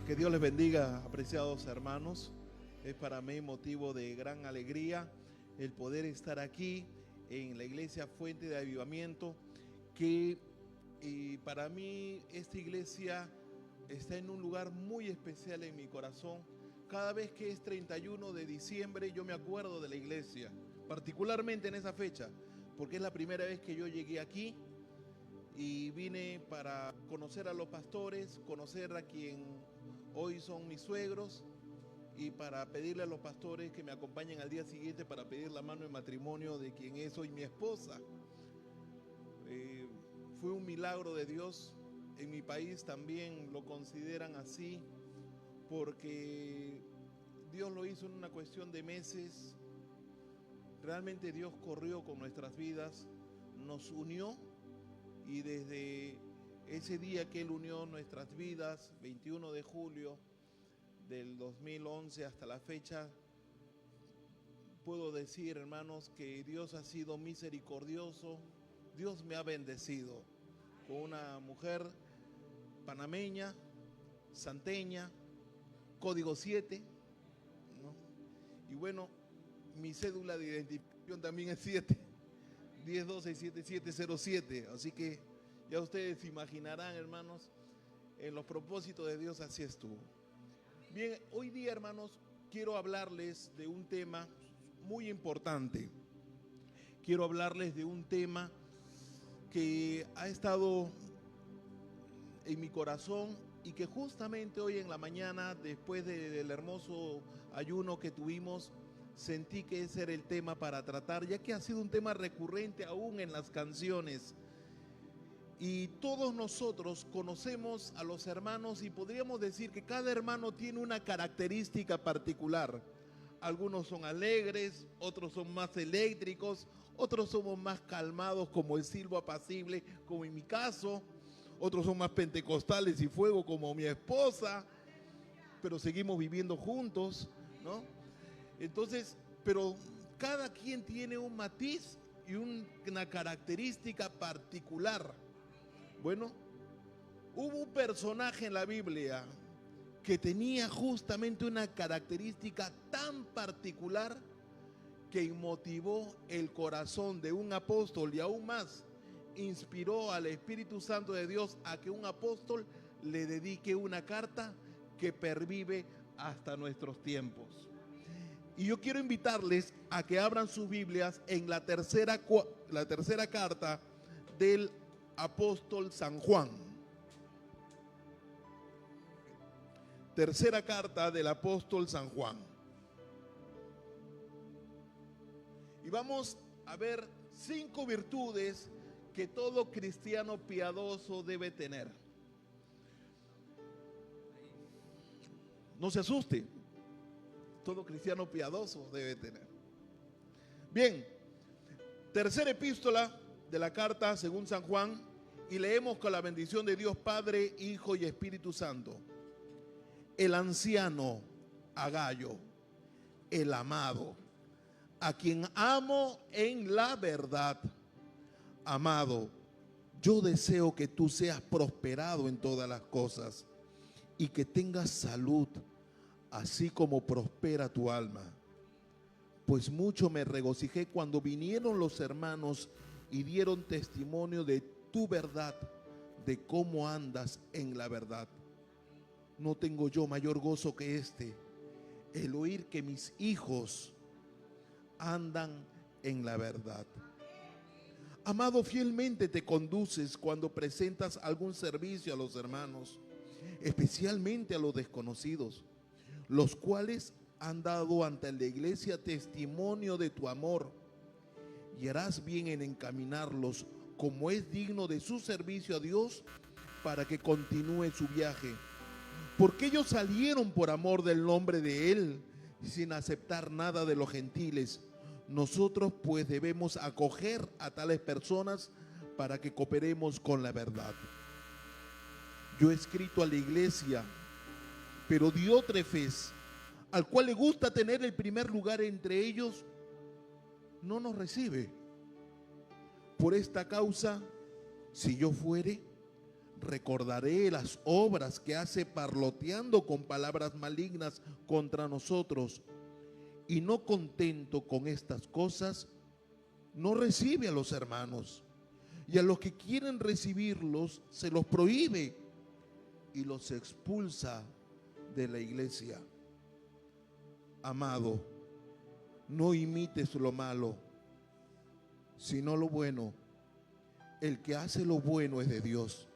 Que Dios les bendiga, apreciados hermanos. Es para mí motivo de gran alegría el poder estar aquí en la iglesia Fuente de Avivamiento, que para mí esta iglesia está en un lugar muy especial en mi corazón. Cada vez que es 31 de diciembre yo me acuerdo de la iglesia, particularmente en esa fecha, porque es la primera vez que yo llegué aquí y vine para conocer a los pastores, conocer a quien hoy son mis suegros, y para pedirle a los pastores que me acompañen al día siguiente para pedir la mano de matrimonio de quien es hoy mi esposa. Fue un milagro de Dios. En mi país también lo consideran así, porque Dios lo hizo en una cuestión de meses. Realmente Dios corrió con nuestras vidas, nos unió, y desde ese día que Él unió nuestras vidas, 21 de julio del 2011 hasta la fecha, puedo decir, hermanos, que Dios ha sido misericordioso. Dios me ha bendecido con una mujer panameña, santeña, código 7, ¿no? Y bueno, mi cédula de identificación también es 7, 1012-7707. Así que ya ustedes imaginarán, hermanos, en los propósitos de Dios así estuvo. Bien, hoy día, hermanos, quiero hablarles de un tema muy importante. Quiero hablarles de un tema que ha estado en mi corazón y que justamente hoy en la mañana, después del hermoso ayuno que tuvimos, sentí que ese era el tema para tratar, ya que ha sido un tema recurrente aún en las canciones. Y todos nosotros conocemos a los hermanos y podríamos decir que cada hermano tiene una característica particular. Algunos son alegres, otros son más eléctricos, otros somos más calmados como el silbo apacible, como en mi caso. Otros son más pentecostales y fuego como mi esposa, pero seguimos viviendo juntos, ¿no? Entonces, pero cada quien tiene un matiz y una característica particular. Bueno, hubo un personaje en la Biblia que tenía justamente una característica tan particular que motivó el corazón de un apóstol, y aún más, inspiró al Espíritu Santo de Dios a que un apóstol le dedique una carta que pervive hasta nuestros tiempos. Y yo quiero invitarles a que abran sus Biblias en la tercera carta del apóstol San Juan. Tercera carta del apóstol San Juan. Y vamos a ver 5 virtudes que todo cristiano piadoso debe tener. No se asuste, todo cristiano piadoso debe tener. Bien, tercera epístola de la carta según San Juan, y leemos con la bendición de Dios Padre, Hijo y Espíritu Santo. El anciano Agayo, el amado, a quien amo en la verdad. Amado, yo deseo que tú seas prosperado en todas las cosas y que tengas salud, así como prospera tu alma. Pues mucho me regocijé cuando vinieron los hermanos y dieron testimonio de tu verdad, de cómo andas en la verdad. No tengo yo mayor gozo que este, el oír que mis hijos andan en la verdad. Amado, fielmente te conduces cuando presentas algún servicio a los hermanos, especialmente a los desconocidos, los cuales han dado ante la iglesia testimonio de tu amor, y harás bien en encaminarlos como es digno de su servicio a Dios, para que continúe su viaje, porque ellos salieron por amor del nombre de Él, sin aceptar nada de los gentiles. Nosotros pues debemos acoger a tales personas para que cooperemos con la verdad. Yo he escrito a la iglesia, pero Diótrefes, al cual le gusta tener el primer lugar entre ellos, no nos recibe. Por esta causa, si yo fuere, recordaré las obras que hace parloteando con palabras malignas contra nosotros. Y no contento con estas cosas, no recibe a los hermanos. Y a los que quieren recibirlos, se los prohíbe y los expulsa de la iglesia. Amado, no imites lo malo, sino lo bueno. El que hace lo bueno es de Dios,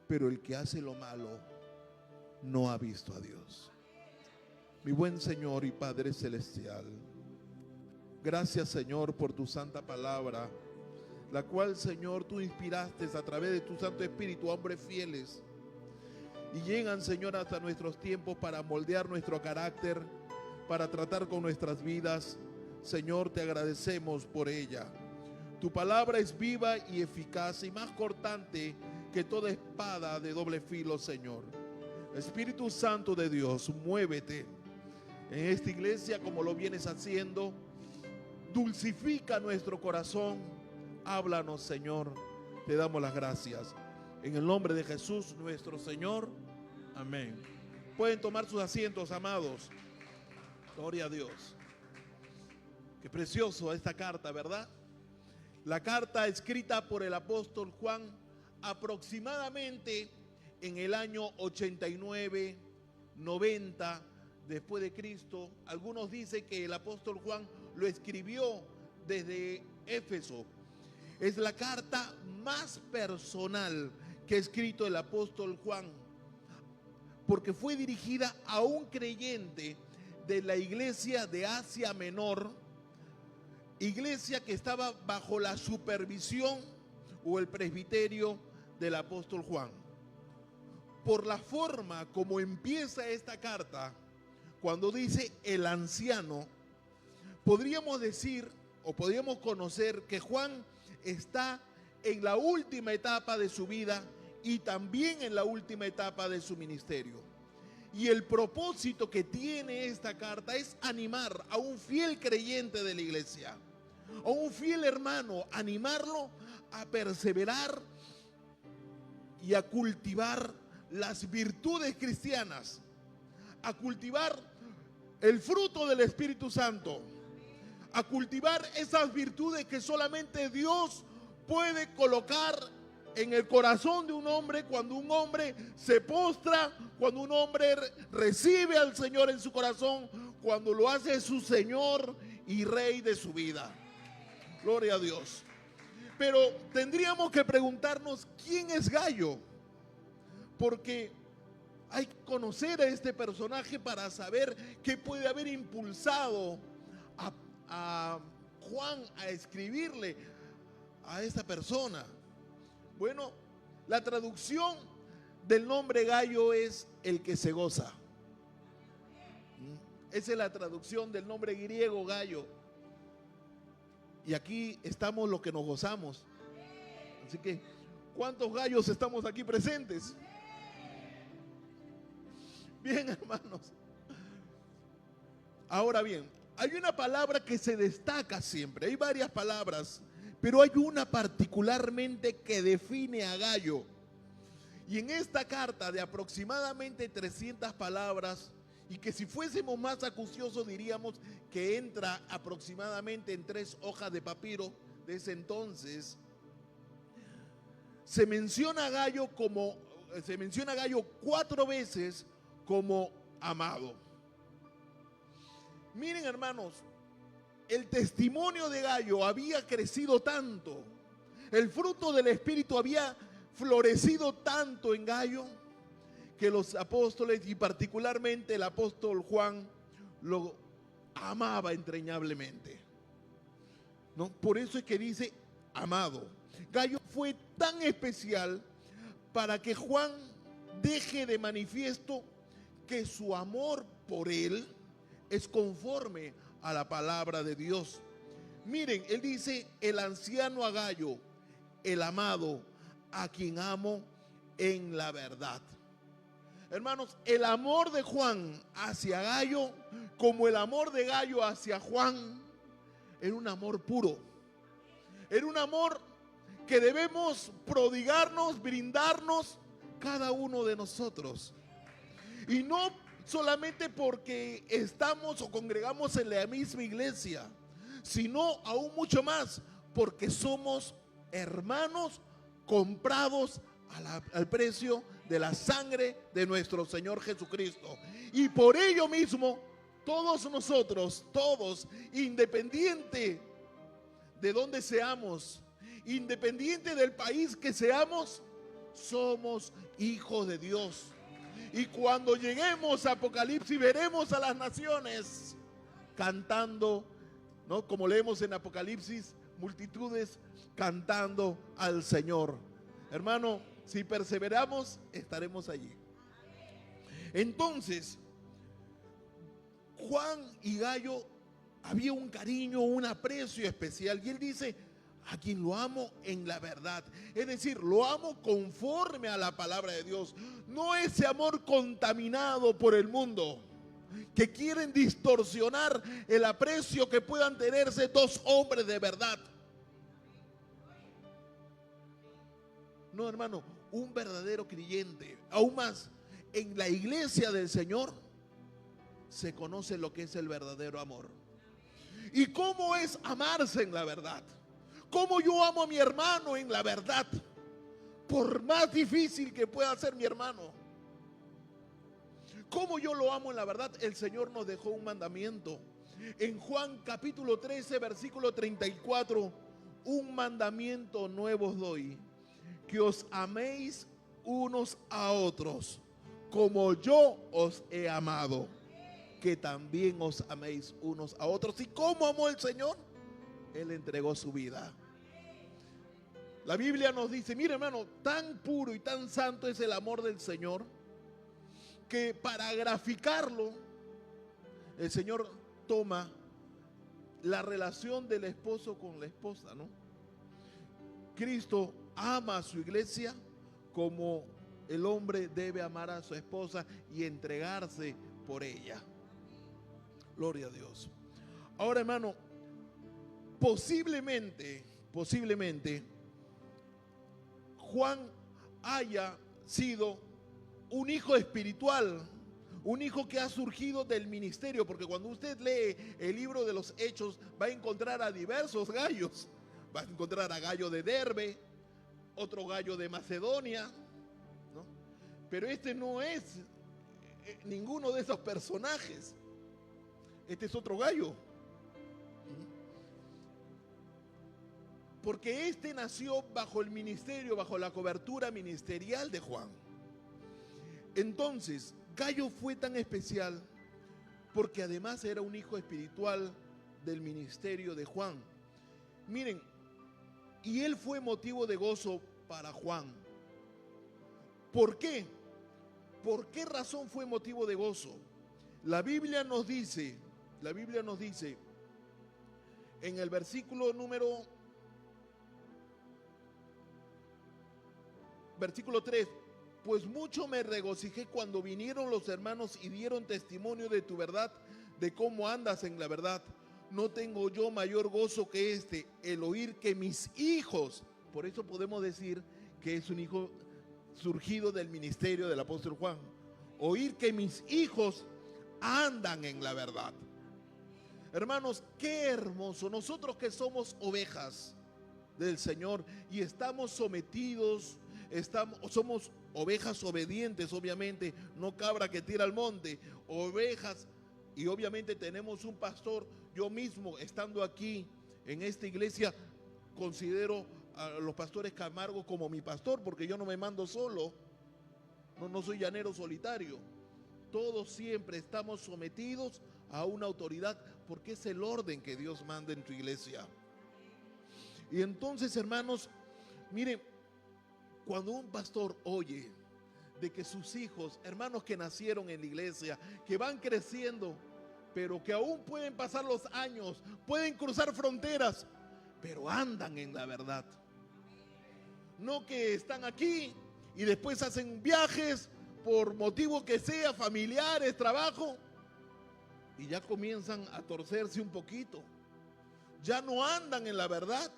pero el que hace lo malo no ha visto a Dios. Mi buen Señor y Padre Celestial, gracias, Señor, por tu santa palabra, la cual, Señor, tú inspiraste a través de tu Santo Espíritu a hombres fieles, y llegan, Señor, hasta nuestros tiempos para moldear nuestro carácter, para tratar con nuestras vidas. Señor, te agradecemos por ella. Tu palabra es viva y eficaz y más cortante que toda espada de doble filo, Señor. Espíritu Santo de Dios, muévete en esta iglesia como lo vienes haciendo. Dulcifica nuestro corazón. Háblanos, Señor. Te damos las gracias. En el nombre de Jesús, nuestro Señor. Amén. Pueden tomar sus asientos, amados. Gloria a Dios. Qué precioso esta carta, ¿verdad? La carta escrita por el apóstol Juan aproximadamente en el año 89, 90 después de Cristo. Algunos dicen que el apóstol Juan lo escribió desde Éfeso. Es la carta más personal que ha escrito el apóstol Juan, porque fue dirigida a un creyente de la iglesia de Asia Menor, iglesia que estaba bajo la supervisión o el presbiterio del apóstol Juan. Por la forma como empieza esta carta, cuando dice el anciano, podríamos decir o podríamos conocer que Juan está en la última etapa de su vida y también en la última etapa de su ministerio. Y el propósito que tiene esta carta es animar a un fiel creyente de la iglesia, a un fiel hermano, animarlo a perseverar y a cultivar las virtudes cristianas, a cultivar el fruto del Espíritu Santo, a cultivar esas virtudes que solamente Dios puede colocar en el corazón de un hombre cuando un hombre se postra, cuando un hombre recibe al Señor en su corazón, cuando lo hace su Señor y Rey de su vida. Gloria a Dios. Pero tendríamos que preguntarnos quién es Gayo, porque hay que conocer a este personaje para saber qué puede haber impulsado a Juan a escribirle a esta persona. Bueno, la traducción del nombre Gayo es el que se goza. Esa es la traducción del nombre griego Gayo. Y aquí estamos los que nos gozamos. Así que, ¿cuántos gallos estamos aquí presentes? Bien, hermanos. Ahora bien, hay una palabra que se destaca siempre. Hay varias palabras, pero hay una particularmente que define a Gayo. Y en esta carta de aproximadamente 300 palabras, y que si fuésemos más acuciosos diríamos que entra aproximadamente en 3 hojas de papiro de ese entonces, se menciona a Gayo 4 veces como amado. Miren, hermanos, el testimonio de Gayo había crecido tanto, el fruto del Espíritu había florecido tanto en Gayo, que los apóstoles y particularmente el apóstol Juan lo amaba entrañablemente, ¿no? Por eso es que dice amado. Gayo fue tan especial para que Juan deje de manifiesto que su amor por él es conforme a la palabra de Dios. Miren, él dice el anciano a Gayo, el amado, a quien amo en la verdad. Hermanos, el amor de Juan hacia Gayo, como el amor de Gayo hacia Juan, era un amor puro. Era un amor que debemos prodigarnos, brindarnos cada uno de nosotros. Y no solamente porque estamos o congregamos en la misma iglesia, sino aún mucho más porque somos hermanos comprados al precio de la sangre de nuestro Señor Jesucristo. Y por ello mismo, todos nosotros, todos, independiente de donde seamos, independiente del país que seamos, somos hijos de Dios. Y cuando lleguemos a Apocalipsis, veremos a las naciones cantando, ¿no? Como leemos en Apocalipsis, multitudes cantando al Señor. Hermano, si perseveramos, estaremos allí. Entonces, Juan y Gallo había un cariño, un aprecio especial. Y él dice: a quien lo amo en la verdad. Es decir, lo amo conforme a la palabra de Dios. No ese amor contaminado por el mundo, que quieren distorsionar el aprecio que puedan tenerse dos hombres de verdad. No, hermano, un verdadero creyente, aún más, en la iglesia del Señor se conoce lo que es el verdadero amor. ¿Y cómo es amarse en la verdad? ¿Cómo yo amo a mi hermano en la verdad? Por más difícil que pueda ser mi hermano. ¿Cómo yo lo amo en la verdad? El Señor nos dejó un mandamiento. En Juan capítulo 13, versículo 34, un mandamiento nuevo os doy, que os améis unos a otros, como yo os he amado, que también os améis unos a otros. ¿Y cómo amó el Señor? Él entregó su vida. La Biblia nos dice, mire hermano, tan puro y tan santo es el amor del Señor, que para graficarlo, el Señor toma la relación del esposo con la esposa, ¿no? Cristo ama a su iglesia como el hombre debe amar a su esposa y entregarse por ella. Gloria a Dios. Ahora, hermano, posiblemente Juan haya sido un hijo espiritual, un hijo que ha surgido del ministerio, porque cuando usted lee el libro de los Hechos va a encontrar a diversos gallos. Va a encontrar a Gallo de Derbe, otro Gallo de Macedonia, ¿no? Pero este no es ninguno de esos personajes. Este es otro Gallo. Porque este nació bajo el ministerio, bajo la cobertura ministerial de Juan. Entonces, Gallo fue tan especial porque además era un hijo espiritual del ministerio de Juan. Miren, y él fue motivo de gozo para Juan. ¿Por qué? ¿Por qué razón fue motivo de gozo? La Biblia nos dice en el versículo 3, pues mucho me regocijé cuando vinieron los hermanos y dieron testimonio de tu verdad, de cómo andas en la verdad. No tengo yo mayor gozo que este, el oír que mis hijos, por eso podemos decir que es un hijo surgido del ministerio del apóstol Juan, oír que mis hijos andan en la verdad. Hermanos, qué hermoso, nosotros que somos ovejas del Señor y estamos sometidos, somos ovejas obedientes, obviamente, no cabra que tira al monte, ovejas, y obviamente tenemos un pastor. Yo mismo, estando aquí en esta iglesia, considero a los pastores Camargo como mi pastor, porque yo no me mando solo, no soy llanero solitario. Todos siempre estamos sometidos a una autoridad, porque es el orden que Dios manda en tu iglesia. Y entonces, hermanos, miren, cuando un pastor oye de que sus hijos, hermanos que nacieron en la iglesia, que van creciendo, pero que aún pueden pasar los años, pueden cruzar fronteras, pero andan en la verdad. No que están aquí y después hacen viajes por motivo que sea, familiares, trabajo, y ya comienzan a torcerse un poquito. Ya no andan en la verdad.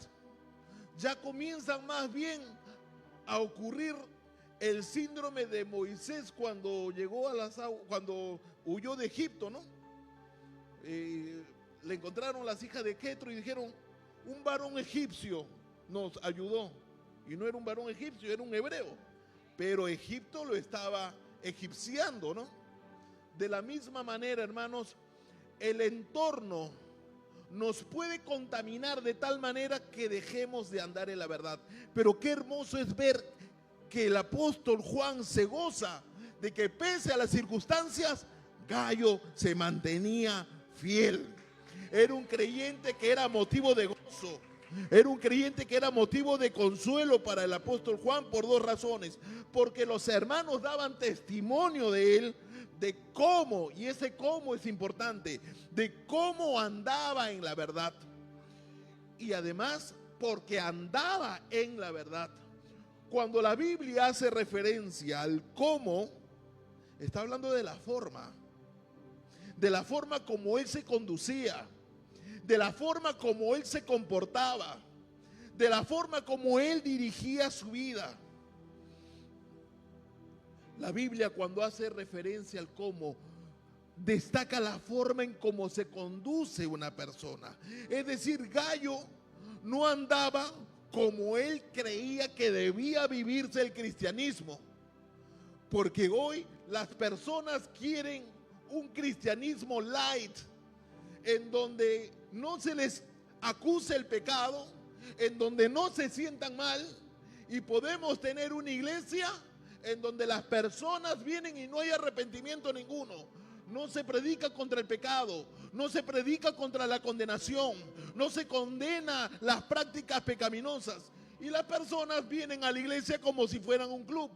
ya comienzan más bien a ocurrir el síndrome de Moisés cuando llegó a las aguas, cuando huyó de Egipto, ¿no? Le encontraron las hijas de Jetro y dijeron: un varón egipcio nos ayudó. Y no era un varón egipcio, era un hebreo. Pero Egipto lo estaba egipciando, ¿no? De la misma manera, hermanos, el entorno nos puede contaminar de tal manera que dejemos de andar en la verdad. Pero qué hermoso es ver que el apóstol Juan se goza de que pese a las circunstancias, Gayo se mantenía fiel. Era un creyente que era motivo de gozo. Era un creyente que era motivo de consuelo para el apóstol Juan por dos razones. Porque los hermanos daban testimonio de él, de cómo, y ese cómo es importante, de cómo andaba en la verdad. Y además, porque andaba en la verdad. Cuando la Biblia hace referencia al cómo, está hablando de la forma como él se conducía, de la forma como él se comportaba, de la forma como él dirigía su vida. La Biblia, cuando hace referencia al cómo, destaca la forma en cómo se conduce una persona. Es decir, Gayo no andaba como él creía que debía vivirse el cristianismo, porque hoy las personas quieren un cristianismo light, en donde no se les acuse el pecado, en donde no se sientan mal, y podemos tener una iglesia en donde las personas vienen y no hay arrepentimiento ninguno. No se predica contra el pecado, no se predica contra la condenación, no se condena las prácticas pecaminosas, y las personas vienen a la iglesia como si fueran un club.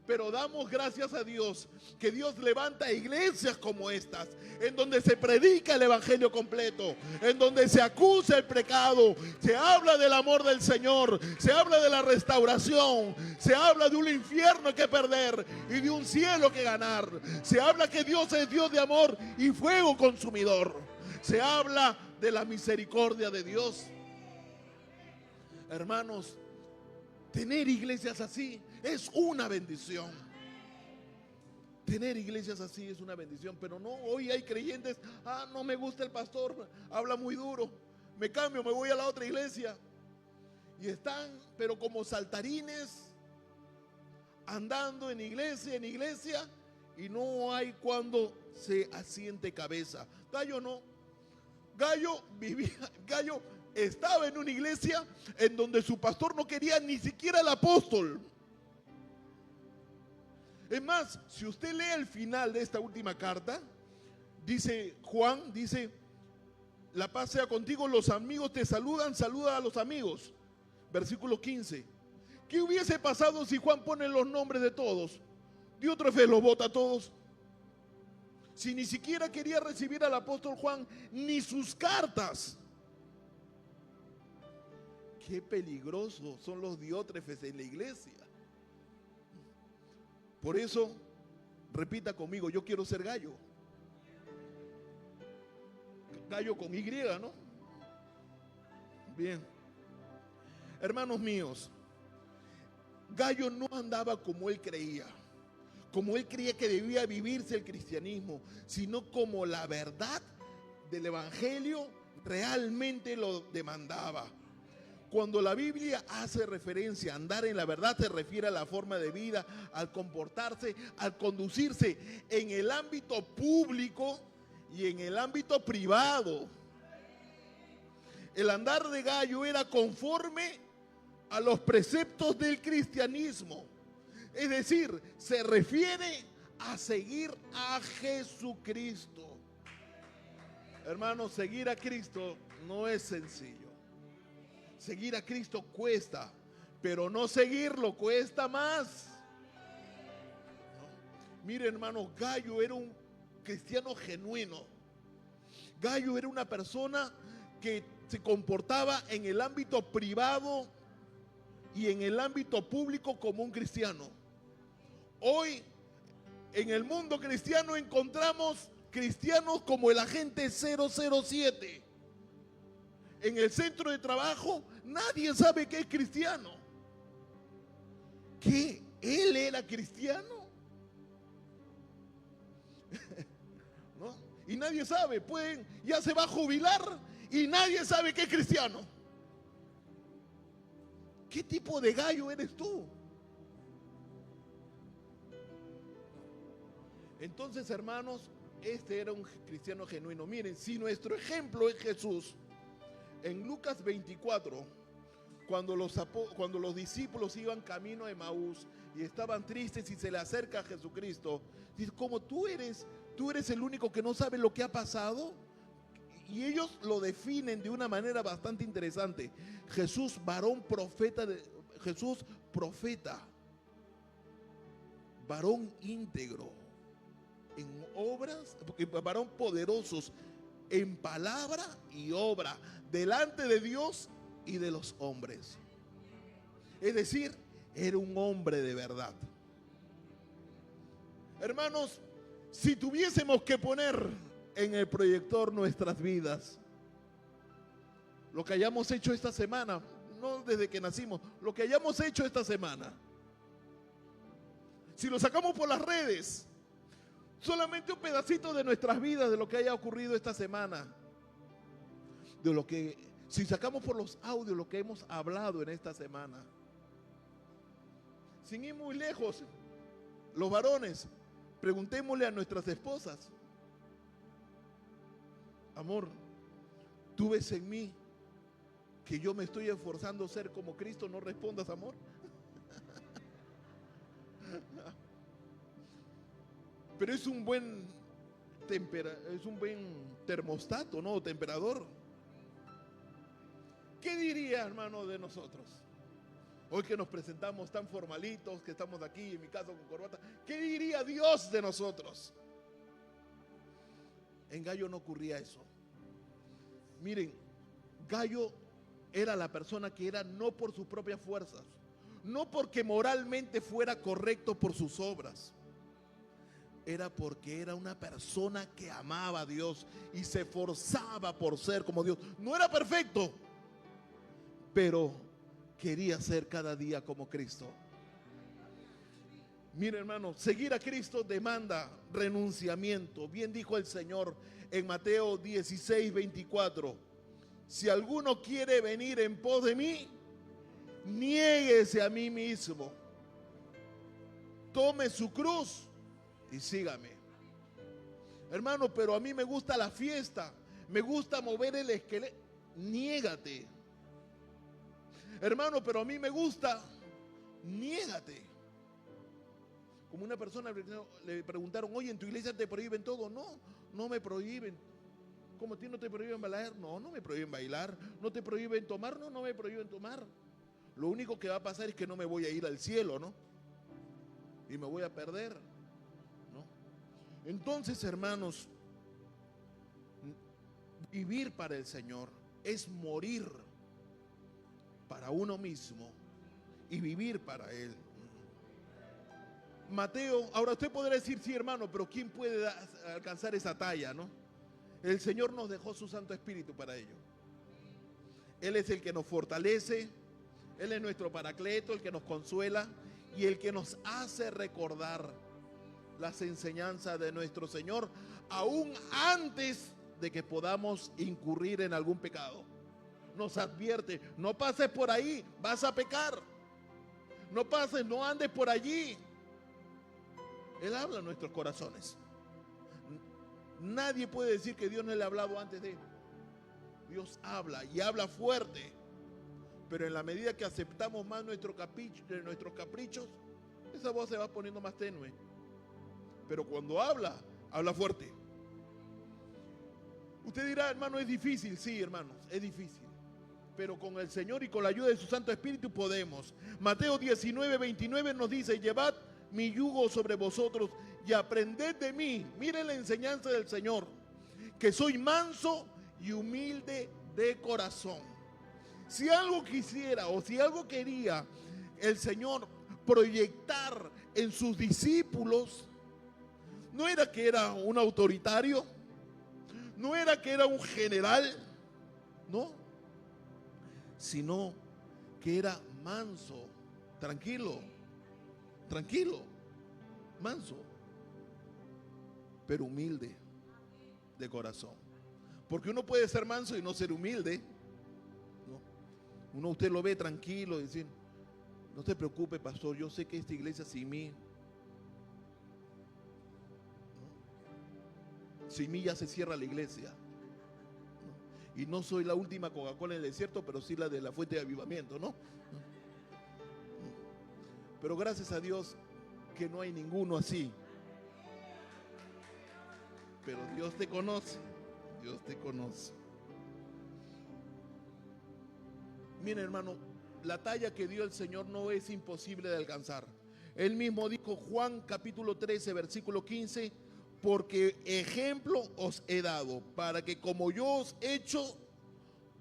Pero damos gracias a Dios que Dios levanta iglesias como estas, en donde se predica el evangelio completo, en donde se acusa el pecado, se habla del amor del Señor, se habla de la restauración, se habla de un infierno que perder y de un cielo que ganar. Se habla que Dios es Dios de amor y fuego consumidor. Se habla de la misericordia de Dios. Hermanos, tener iglesias así es una bendición. Tener iglesias así es una bendición. Pero no, hoy hay creyentes: no me gusta el pastor, habla muy duro, me cambio, me voy a la otra iglesia. Y están, pero como saltarines, andando en iglesia, y no hay cuando se asiente cabeza. Gallo no. Gallo estaba en una iglesia en donde su pastor no quería ni siquiera el apóstol. Es más, si usted lee el final de esta última carta, dice Juan, dice: la paz sea contigo, los amigos te saludan, saluda a los amigos. Versículo 15. ¿Qué hubiese pasado si Juan pone los nombres de todos? Diótrefes los bota a todos. Si ni siquiera quería recibir al apóstol Juan ni sus cartas. Qué peligrosos son los diótrefes en la iglesia. Por eso, repita conmigo: yo quiero ser Gallo. Gallo con Y, ¿no? Bien. Hermanos míos, Gallo no andaba como él creía que debía vivirse el cristianismo, sino como la verdad del evangelio realmente lo demandaba. Cuando la Biblia hace referencia a andar en la verdad, se refiere a la forma de vida, al comportarse, al conducirse en el ámbito público y en el ámbito privado. El andar de Gallo era conforme a los preceptos del cristianismo. Es decir, se refiere a seguir a Jesucristo. Hermanos, seguir a Cristo no es sencillo. Seguir a Cristo cuesta, pero no seguirlo cuesta más. ¿No? Mire, hermano, Gallo era un cristiano genuino. Gallo era una persona que se comportaba en el ámbito privado y en el ámbito público como un cristiano. Hoy, en el mundo cristiano, encontramos cristianos como el agente 007. En el centro de trabajo, nadie sabe que es cristiano. ¿Qué? ¿Él era cristiano? ¿No? Y nadie sabe, ya se va a jubilar y nadie sabe que es cristiano. ¿Qué tipo de gallo eres tú? Entonces, hermanos, este era un cristiano genuino. Miren, si nuestro ejemplo es Jesús, en Lucas 24, cuando los discípulos iban camino a Emaús y estaban tristes y se le acerca a Jesucristo, dice, como tú eres el único que no sabe lo que ha pasado. Y ellos lo definen de una manera bastante interesante. Jesús, varón profeta, varón íntegro en obras, varón poderosos en palabra y obra delante de Dios y de los hombres. Es decir, era un hombre de verdad. Hermanos, si tuviésemos que poner en el proyector nuestras vidas, lo que hayamos hecho esta semana, no desde que nacimos, lo que hayamos hecho esta semana, si lo sacamos por las redes, solamente un pedacito de nuestras vidas, de lo que haya ocurrido esta semana, si sacamos por los audios lo que hemos hablado en esta semana, sin ir muy lejos, los varones, preguntémosle a nuestras esposas: amor, ¿tú ves en mí que yo me estoy esforzando a ser como Cristo? No respondas, amor. Pero es un buen termostato, ¿no? Temperador. ¿Qué diría, hermano, de nosotros? Hoy que nos presentamos tan formalitos, que estamos aquí, en mi caso con corbata, ¿qué diría Dios de nosotros? En Gallo no ocurría eso. Miren, Gallo era la persona que era no por sus propias fuerzas, no porque moralmente fuera correcto por sus obras, era porque era una persona que amaba a Dios y se esforzaba por ser como Dios. No era perfecto, pero quería ser cada día como Cristo. Mire, hermano, seguir a Cristo demanda renunciamiento. Bien dijo el Señor en Mateo 16, 24: si alguno quiere venir en pos de mí, niéguese a mí mismo, tome su cruz y sígame. Hermano, pero a mí me gusta la fiesta, me gusta mover el esqueleto. Niégate. Hermano, pero a mí me gusta. Niégate. Como una persona le preguntaron: oye, ¿en tu iglesia te prohíben todo? No, no me prohíben. ¿Cómo a ti no te prohíben bailar? No, no me prohíben bailar. ¿No te prohíben tomar? No, no me prohíben tomar. Lo único que va a pasar es que no me voy a ir al cielo, ¿no? Y me voy a perder, ¿no? Entonces, hermanos, vivir para el Señor es morir para uno mismo y vivir para Él. Mateo, ahora usted podrá decir: sí, hermano, pero ¿quién puede alcanzar esa talla, no? El Señor nos dejó su Santo Espíritu para ello. Él es el que nos fortalece, Él es nuestro paracleto, el que nos consuela y el que nos hace recordar las enseñanzas de nuestro Señor, aún antes de que podamos incurrir en algún pecado. Nos advierte: no pases por ahí, vas a pecar. No pases, no andes por allí. Él habla en nuestros corazones. Nadie puede decir que Dios no le ha hablado antes de él. Dios habla y habla fuerte, pero en la medida que aceptamos más nuestros caprichos, esa voz se va poniendo más tenue. Pero cuando habla, habla fuerte. Usted dirá: hermano, es difícil. Sí, hermanos, es difícil, pero con el Señor y con la ayuda de su Santo Espíritu podemos. Mateo 19, 29 nos dice: llevad mi yugo sobre vosotros y aprended de mí. Miren la enseñanza del Señor, que soy manso y humilde de corazón. Si algo quisiera o si algo quería el Señor proyectar en sus discípulos, no era que era un autoritario, no era que era un general, no, sino que era manso, tranquilo, manso, pero humilde de corazón. Porque uno puede ser manso y no ser humilde, ¿no? Uno, usted lo ve tranquilo y decir, no se preocupe, pastor, yo sé que esta iglesia sin mí, ¿no? Sin mí ya se cierra la iglesia, ¿no? Y no soy la última Coca-Cola en el desierto, pero sí la de la fuente de avivamiento, ¿no? Pero gracias a Dios que no hay ninguno así. Pero Dios te conoce, Dios te conoce. Mira, hermano, la talla que dio el Señor no es imposible de alcanzar. Él mismo dijo, Juan capítulo 13, versículo 15, porque ejemplo os he dado, para que como yo os he hecho,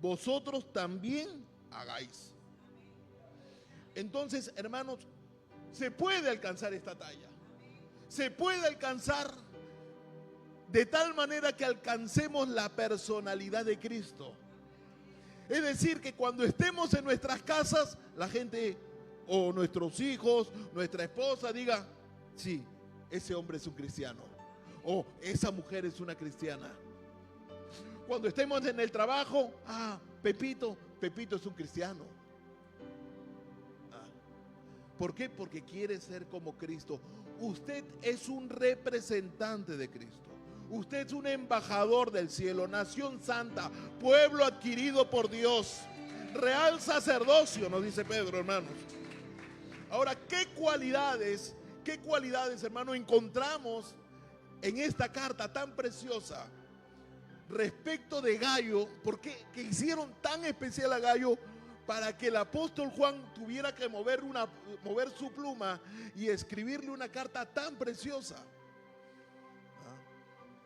vosotros también hagáis. Entonces, hermanos, se puede alcanzar esta talla. Se puede alcanzar de tal manera que alcancemos la personalidad de Cristo. Es decir, que cuando estemos en nuestras casas, la gente o nuestros hijos, nuestra esposa diga, sí, ese hombre es un cristiano, o esa mujer es una cristiana. Cuando estemos en el trabajo, Pepito es un cristiano. ¿Por qué? Porque quiere ser como Cristo. Usted es un representante de Cristo. Usted es un embajador del cielo, nación santa, pueblo adquirido por Dios, real sacerdocio, nos dice Pedro, hermanos. Ahora, ¿qué cualidades, hermano, encontramos en esta carta tan preciosa respecto de Gayo? ¿Por qué que hicieron tan especial a Gayo para que el apóstol Juan tuviera que mover su pluma y escribirle una carta tan preciosa?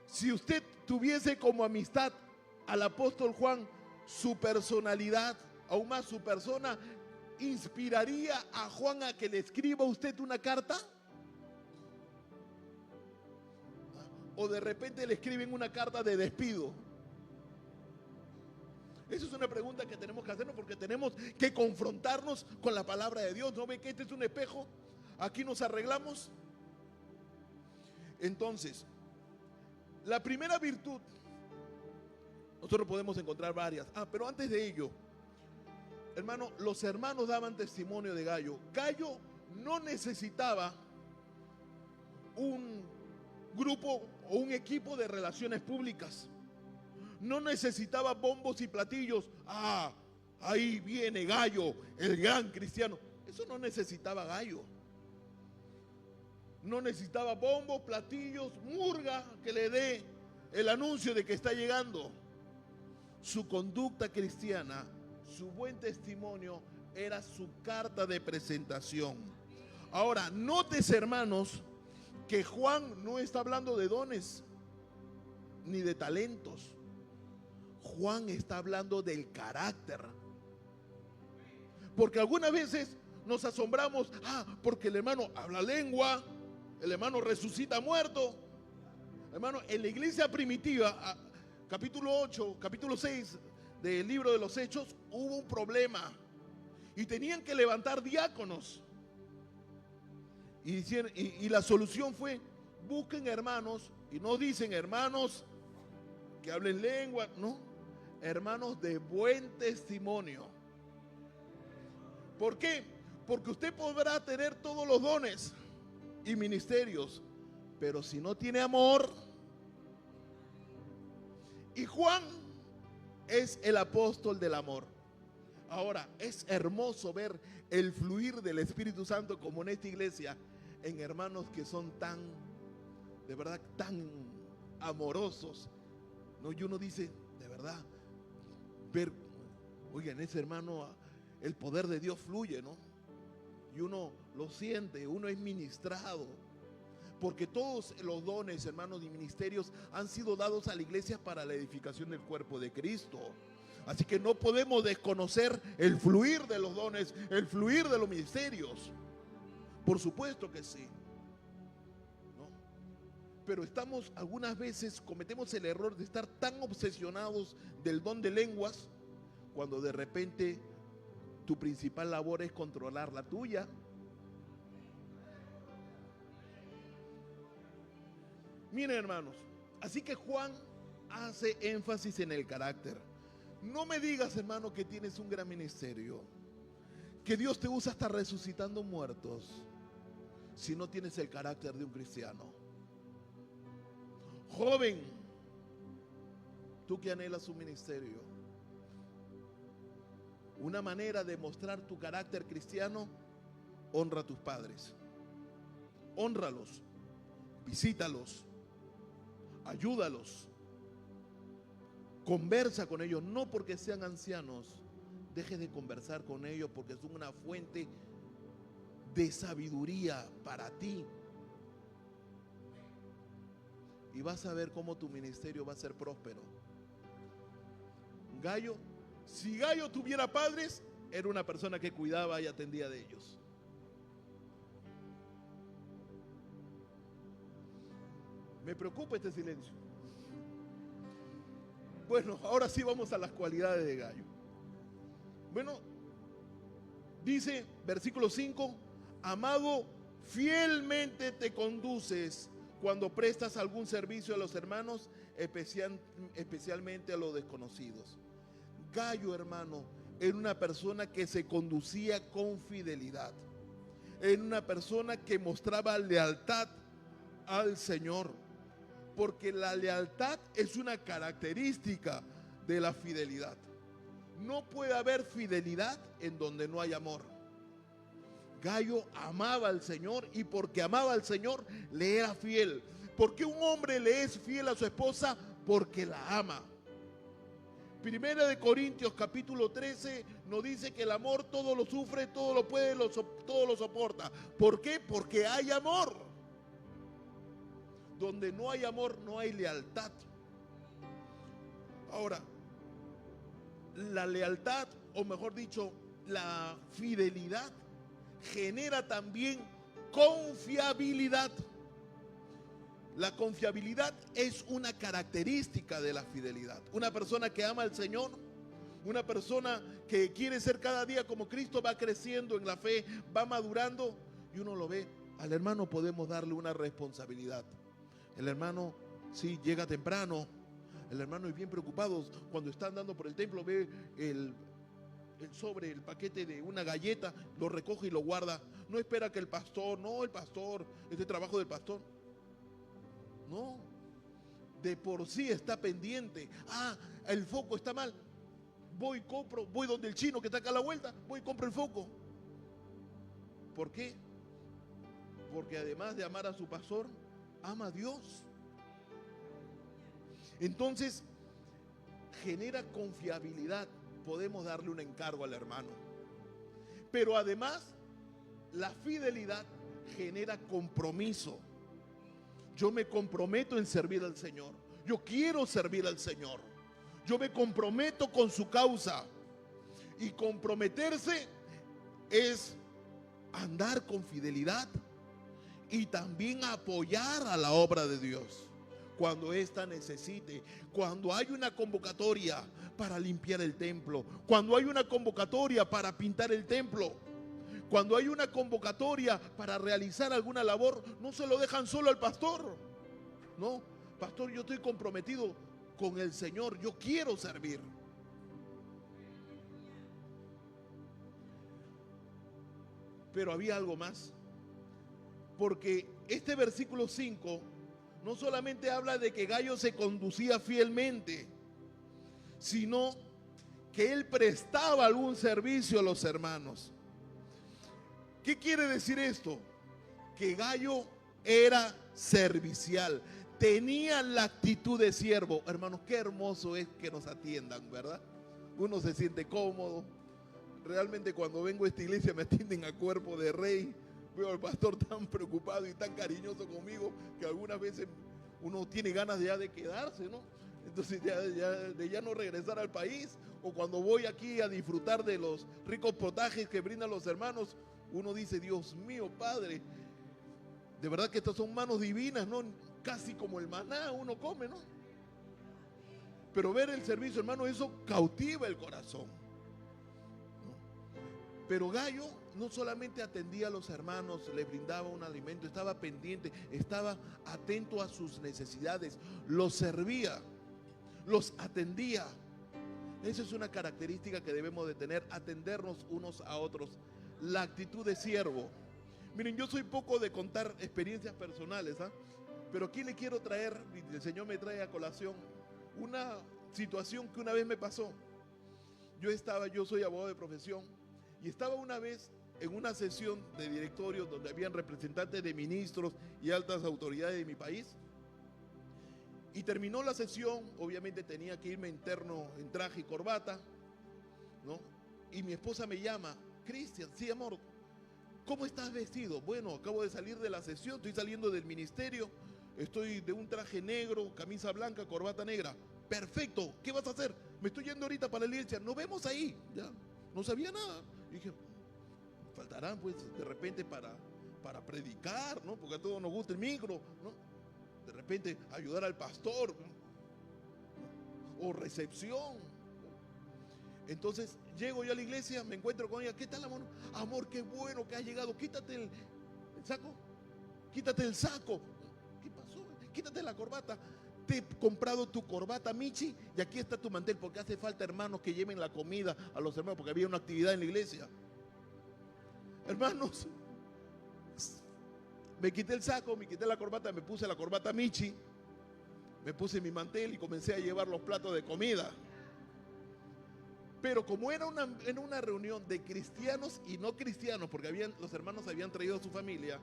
Si usted tuviese como amistad al apóstol Juan, su personalidad, aún más su persona, ¿inspiraría a Juan a que le escriba a usted una carta? ¿O de repente le escriben una carta de despido? Esa es una pregunta que tenemos que hacernos, porque tenemos que confrontarnos con la palabra de Dios. ¿No ven que este es un espejo? Aquí nos arreglamos. Entonces, la primera virtud, nosotros podemos encontrar varias. Pero antes de ello, hermano, los hermanos daban testimonio de Gayo. Gayo no necesitaba un grupo o un equipo de relaciones públicas. No necesitaba bombos y platillos. Ahí viene Gayo, el gran cristiano. Eso no necesitaba Gayo. No necesitaba bombos, platillos, murga que le dé el anuncio de que está llegando. Su conducta cristiana, su buen testimonio, era su carta de presentación. Ahora, nótese, hermanos, que Juan no está hablando de dones ni de talentos. Juan está hablando del carácter. Porque algunas veces nos asombramos, porque el hermano habla lengua, el hermano resucita muerto. Hermano, en la iglesia primitiva, capítulo 8, capítulo 6 del libro de los Hechos, hubo un problema y tenían que levantar diáconos. Y la solución fue, busquen hermanos, y no dicen hermanos que hablen lengua, no, hermanos de buen testimonio. ¿Por qué? Porque usted podrá tener todos los dones y ministerios, pero si no tiene amor. Y Juan es el apóstol del amor. Ahora, es hermoso ver el fluir del Espíritu Santo como en esta iglesia, en hermanos que son tan, de verdad, tan amorosos, ¿no? Y uno dice, de verdad, ver, oigan, ese hermano, el poder de Dios fluye, ¿no? Y uno lo siente, uno es ministrado. Porque todos los dones, hermanos, y ministerios han sido dados a la iglesia para la edificación del cuerpo de Cristo. Así que no podemos desconocer el fluir de los dones, el fluir de los ministerios. Por supuesto que sí, ¿no? Pero algunas veces cometemos el error de estar tan obsesionados del don de lenguas, cuando de repente tu principal labor es controlar la tuya. Miren, hermanos, así que Juan hace énfasis en el carácter. No me digas, hermano, que tienes un gran ministerio, que Dios te usa hasta resucitando muertos, si no tienes el carácter de un cristiano. Joven, tú que anhelas un ministerio, una manera de mostrar tu carácter cristiano: honra a tus padres, hónralos, visítalos, ayúdalos, conversa con ellos, no porque sean ancianos. Deje de conversar con ellos porque son una fuente de sabiduría para ti. Y vas a ver cómo tu ministerio va a ser próspero. Gallo, si Gallo tuviera padres, era una persona que cuidaba y atendía de ellos. Me preocupa este silencio. Bueno, ahora sí vamos a las cualidades de Gallo. Bueno, dice versículo 5: amado, fielmente te conduces cuando prestas algún servicio a los hermanos, especialmente a los desconocidos. Gallo, hermano, era una persona que se conducía con fidelidad. Era una persona que mostraba lealtad al Señor, porque la lealtad es una característica de la fidelidad. No puede haber fidelidad en donde no hay amor. Gallo amaba al Señor, y porque amaba al Señor le era fiel. ¿Por qué un hombre le es fiel a su esposa? Porque la ama. Primera de Corintios capítulo 13 nos dice que el amor todo lo sufre, todo lo puede, todo lo soporta. ¿Por qué? Porque hay amor. Donde no hay amor, no hay lealtad. Ahora, la lealtad, o mejor dicho, la fidelidad, genera también confiabilidad. La confiabilidad es una característica de la fidelidad. Una persona que ama al Señor, una persona que quiere ser cada día como Cristo, va creciendo en la fe, va madurando, y uno lo ve. Al hermano podemos darle una responsabilidad. El hermano, sí, llega temprano. El hermano es bien preocupado. Cuando está andando por el templo, ve el sobre, el paquete de una galleta, lo recoge y lo guarda. No espera que el pastor, no, el pastor, este trabajo del pastor. No, de por sí está pendiente. Ah, el foco está mal. Voy, compro, voy donde el chino que está acá a la vuelta, voy y compro el foco. ¿Por qué? Porque además de amar a su pastor, ama a Dios. Entonces, genera confiabilidad. Podemos darle un encargo al hermano. Pero además, la fidelidad genera compromiso. Yo me comprometo en servir al Señor. Yo quiero servir al Señor. Yo me comprometo con su causa. Y comprometerse es andar con fidelidad y también apoyar a la obra de Dios cuando ésta necesite. Cuando hay una convocatoria para limpiar el templo, cuando hay una convocatoria para pintar el templo, cuando hay una convocatoria para realizar alguna labor, no se lo dejan solo al pastor. No, pastor, yo estoy comprometido con el Señor, yo quiero servir. Pero había algo más, porque este versículo 5 no solamente habla de que Gallo se conducía fielmente, sino que él prestaba algún servicio a los hermanos. ¿Qué quiere decir esto? Que Gallo era servicial, tenía la actitud de siervo. Hermanos, qué hermoso es que nos atiendan, ¿verdad? Uno se siente cómodo. Realmente cuando vengo a esta iglesia me atienden a cuerpo de rey. Veo al pastor tan preocupado y tan cariñoso conmigo que algunas veces uno tiene ganas ya de quedarse, ¿no? Entonces ya no regresar al país. O cuando voy aquí a disfrutar de los ricos potajes que brindan los hermanos, uno dice, Dios mío, Padre, de verdad que estas son manos divinas, ¿no? Casi como el maná uno come, ¿no? Pero ver el servicio, hermano, eso cautiva el corazón, ¿no? Pero Gallo no solamente atendía a los hermanos, les brindaba un alimento, estaba pendiente, estaba atento a sus necesidades, los servía, los atendía. Esa es una característica que debemos de tener, atendernos unos a otros. La actitud de siervo. Miren, yo soy poco de contar experiencias personales, ¿ah? Pero aquí le quiero traer, el Señor me trae a colación una situación que una vez me pasó. Yo soy abogado de profesión, y estaba una vez en una sesión de directorio donde habían representantes de ministros y altas autoridades de mi país. Y terminó la sesión, obviamente tenía que irme interno en traje y corbata, ¿no? Y mi esposa me llama: Cristian, sí amor, ¿cómo estás vestido? Bueno, acabo de salir de la sesión, estoy saliendo del ministerio, estoy de un traje negro, camisa blanca, corbata negra. Perfecto, ¿qué vas a hacer? Me estoy yendo ahorita para la iglesia, nos vemos ahí. Ya, no sabía nada. Y dije, faltarán pues de repente para predicar, ¿no? Porque a todos nos gusta el micro, ¿no? De repente ayudar al pastor, ¿no? O recepción. Entonces llego yo a la iglesia, me encuentro con ella. ¿Qué tal, amor? Amor, qué bueno que has llegado. Quítate el saco. Quítate el saco. ¿Qué pasó? Quítate la corbata. Te he comprado tu corbata, Michi, y aquí está tu mantel, porque hace falta hermanos que lleven la comida a los hermanos, porque había una actividad en la iglesia. Hermanos, me quité el saco, me quité la corbata, me puse la corbata Michi, me puse mi mantel y comencé a llevar los platos de comida. Pero como era una reunión de cristianos y no cristianos, porque los hermanos habían traído a su familia,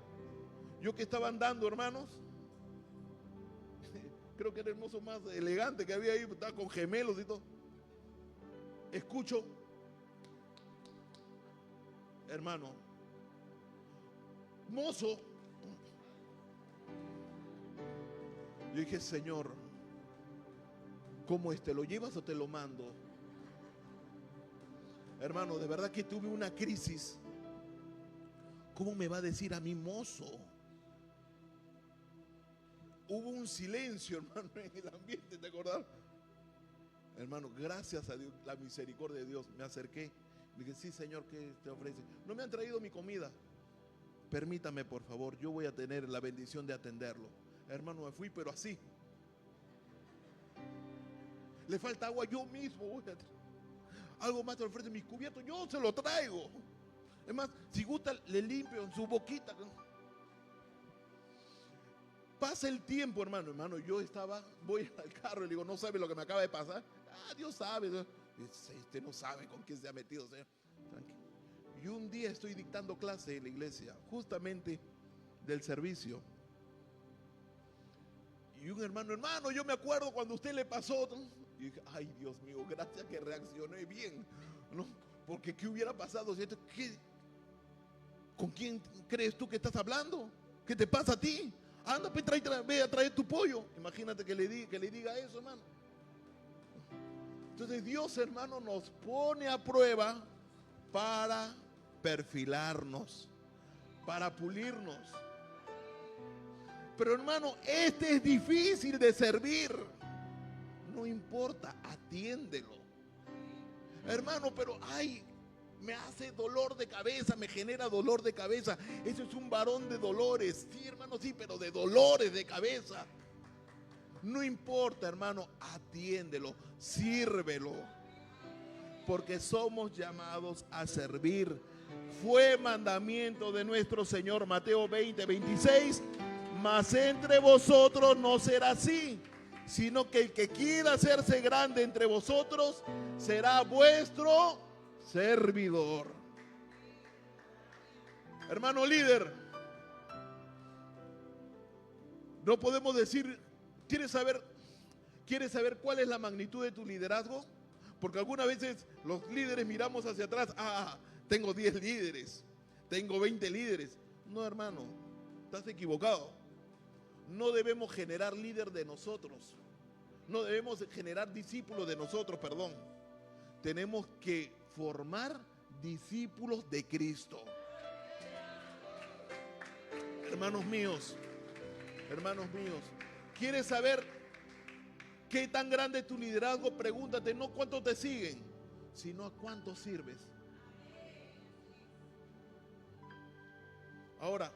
yo que estaba andando, hermanos, creo que era el mozo más elegante que había ahí, estaba con gemelos y todo. Escucho, hermano, mozo. Yo dije, Señor, ¿cómo es? ¿Te lo llevas o te lo mando? Hermano, de verdad que tuve una crisis. ¿Cómo me va a decir a mí mozo? Hubo un silencio, hermano, en el ambiente, ¿te acordás? Hermano, gracias a Dios, la misericordia de Dios, me acerqué. Le dije, sí, Señor, ¿qué te ofrece? No me han traído mi comida. Permítame, por favor, yo voy a tener la bendición de atenderlo. Hermano, me fui, pero así. Le falta agua, yo mismo. Algo más te ofrece, mis cubiertos, yo se lo traigo. Es más, si gusta, le limpio en su boquita. Pasa el tiempo, hermano, yo voy al carro y le digo, no sabe lo que me acaba de pasar. Ah, Dios sabe. Usted no sabe con quién se ha metido, Señor. Tranquilo. Y un día estoy dictando clase en la iglesia, justamente del servicio. Y un hermano, yo me acuerdo cuando usted le pasó. Y dije, ay, Dios mío, gracias que reaccioné bien, ¿no? Porque ¿qué hubiera pasado? ¿Con quién crees tú que estás hablando? ¿Qué te pasa a ti? Anda, pues, ve a traer tu pollo. Imagínate que le diga eso, hermano. Entonces Dios, hermano, nos pone a prueba para perfilarnos, para pulirnos. Pero, hermano, es difícil de servir. No importa, atiéndelo. Hermano, pero me hace dolor de cabeza, me genera dolor de cabeza. Eso es un varón de dolores. Sí, hermano, sí, pero de dolores de cabeza. No importa, hermano, atiéndelo, sírvelo. Porque somos llamados a servir. Fue mandamiento de nuestro Señor, Mateo 20:26. Mas entre vosotros no será así, sino que el que quiera hacerse grande entre vosotros será vuestro servidor. Hermano líder, no podemos decir, ¿quieres saber cuál es la magnitud de tu liderazgo? Porque algunas veces los líderes miramos hacia atrás, tengo 10 líderes, tengo 20 líderes. No, hermano, estás equivocado. No debemos generar líder de nosotros. No debemos generar discípulos de nosotros, perdón. Tenemos que formar discípulos de Cristo. Hermanos míos, ¿quieres saber qué tan grande es tu liderazgo? Pregúntate no cuántos te siguen, sino a cuántos sirves. Ahora,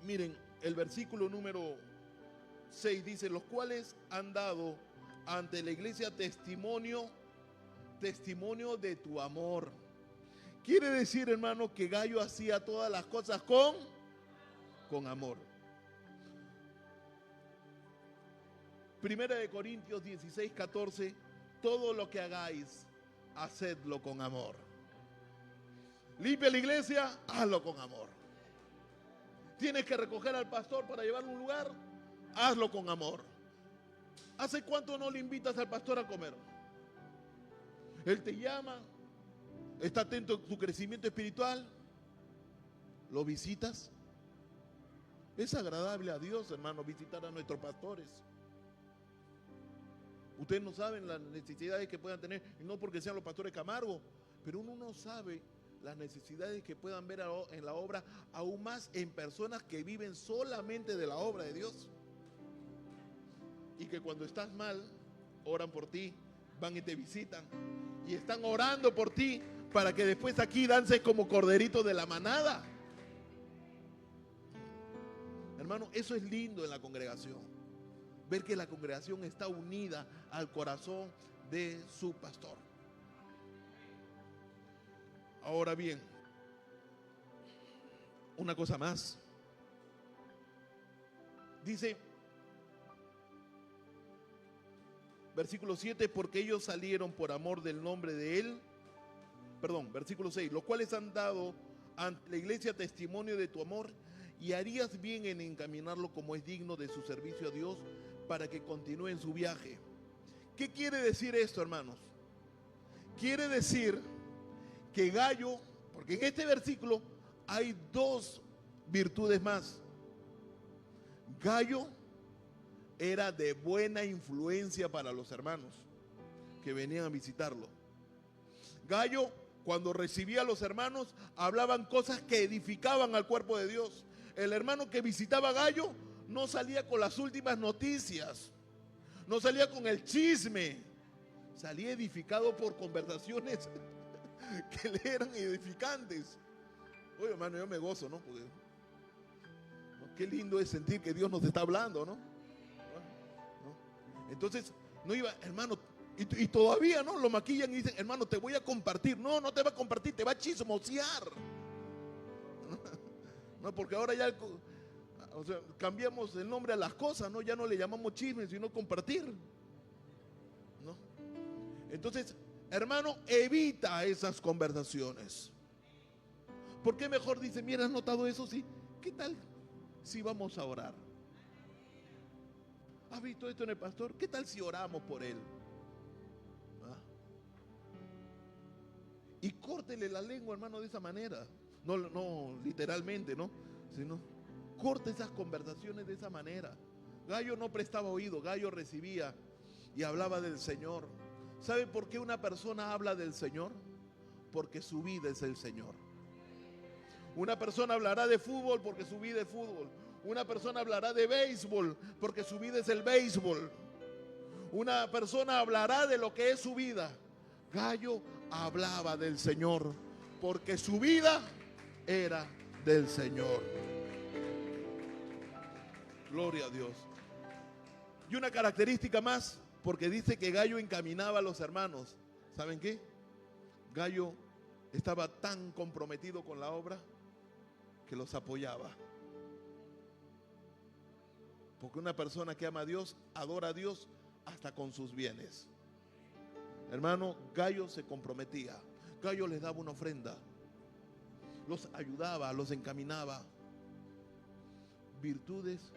miren, el versículo número 6 dice: los cuales han dado ante la iglesia testimonio de tu amor. Quiere decir, hermano, que Gayo hacía todas las cosas con amor. Primera de Corintios 16, 14: todo lo que hagáis, hacedlo con amor. Limpia la iglesia, hazlo con amor. Tienes que recoger al pastor para llevarlo a un lugar, hazlo con amor. ¿Hace cuánto no le invitas al pastor a comer? Él te llama, está atento a tu crecimiento espiritual, lo visitas. Es agradable a Dios, hermano, visitar a nuestros pastores. Ustedes no saben las necesidades que puedan tener, y no porque sean los pastores Camargo, pero uno no sabe las necesidades que puedan ver en la obra, aún más en personas que viven solamente de la obra de Dios. Y que cuando estás mal, oran por ti, van y te visitan, y están orando por ti, para que después aquí dances como corderito de la manada. Hermano, eso es lindo en la congregación. Ver que la congregación está unida al corazón de su pastor. Ahora bien, una cosa más. Dice, versículo 7, porque ellos salieron por amor del nombre de él. Perdón, versículo 6, los cuales han dado ante la iglesia testimonio de tu amor, y harías bien en encaminarlo como es digno de su servicio a Dios, para que continúe en su viaje. ¿Qué quiere decir esto, hermanos? Quiere decir que Gayo, porque en este versículo hay dos virtudes más. Gayo era de buena influencia para los hermanos que venían a visitarlo. Gayo, cuando recibía a los hermanos, hablaban cosas que edificaban al cuerpo de Dios. El hermano que visitaba a Gayo no salía con las últimas noticias, no salía con el chisme, salía edificado por conversaciones que le eran edificantes. Oye, hermano, yo me gozo, ¿no? Porque, ¿no? Qué lindo es sentir que Dios nos está hablando, ¿no? ¿No? Entonces, no iba, hermano, y todavía, ¿no? Lo maquillan y dicen, hermano, te voy a compartir. No, no te va a compartir, te va a chismosear. No, porque ahora ya, o sea, cambiamos el nombre a las cosas, ¿no? Ya no le llamamos chisme, sino compartir, ¿no? Entonces, hermano, evita esas conversaciones. ¿Por qué mejor dice, mira, has notado eso? Sí. ¿Qué tal si vamos a orar? ¿Has visto esto en el pastor? ¿Qué tal si oramos por él? ¿Ah? Y córtele la lengua, hermano, de esa manera. No, no literalmente, ¿no? Sino corta esas conversaciones de esa manera. Gayo no prestaba oído, Gayo recibía y hablaba del Señor. ¿Sabe por qué una persona habla del Señor? Porque su vida es el Señor. Una persona hablará de fútbol porque su vida es fútbol. Una persona hablará de béisbol porque su vida es el béisbol. Una persona hablará de lo que es su vida. Gayo hablaba del Señor porque su vida era del Señor. Gloria a Dios. Y una característica más, porque dice que Gayo encaminaba a los hermanos. ¿Saben qué? Gayo estaba tan comprometido con la obra que los apoyaba. Porque una persona que ama a Dios, adora a Dios hasta con sus bienes. Hermano, Gayo se comprometía. Gayo les daba una ofrenda. Los ayudaba, los encaminaba. Virtudes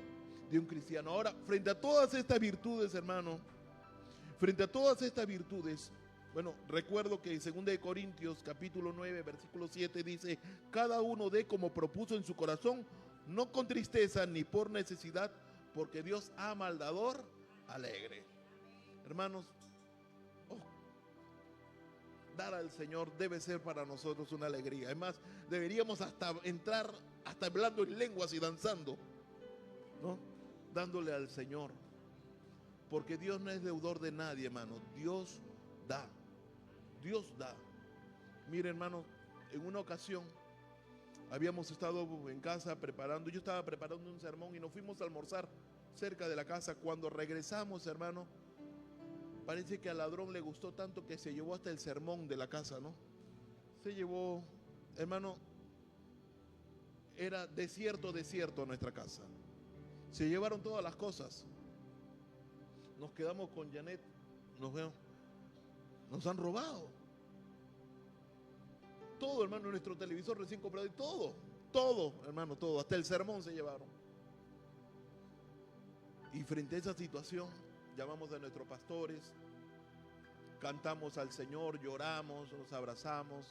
de un cristiano. Ahora, frente a todas estas virtudes, hermano, frente a todas estas virtudes, bueno, recuerdo que en 2 Corintios capítulo 9, versículo 7 dice, cada uno dé como propuso en su corazón, no con tristeza ni por necesidad, porque Dios ama al dador alegre. Hermanos, dar al Señor debe ser para nosotros una alegría. Es más, deberíamos hasta entrar, hasta hablando en lenguas y danzando, ¿no? Dándole al Señor. Porque Dios no es deudor de nadie, hermano. Dios da. Dios da. Mire, hermano, en una ocasión habíamos estado en casa preparando, yo estaba preparando un sermón y nos fuimos a almorzar cerca de la casa. Cuando regresamos, hermano, parece que al ladrón le gustó tanto que se llevó hasta el sermón de la casa, ¿no? Se llevó, hermano, era desierto nuestra casa. Se llevaron todas las cosas. Nos quedamos con Janet, nos han robado. Todo, hermano, nuestro televisor recién comprado y todo, hermano, todo, hasta el sermón se llevaron. Y frente a esa situación, llamamos a nuestros pastores, cantamos al Señor, lloramos, nos abrazamos.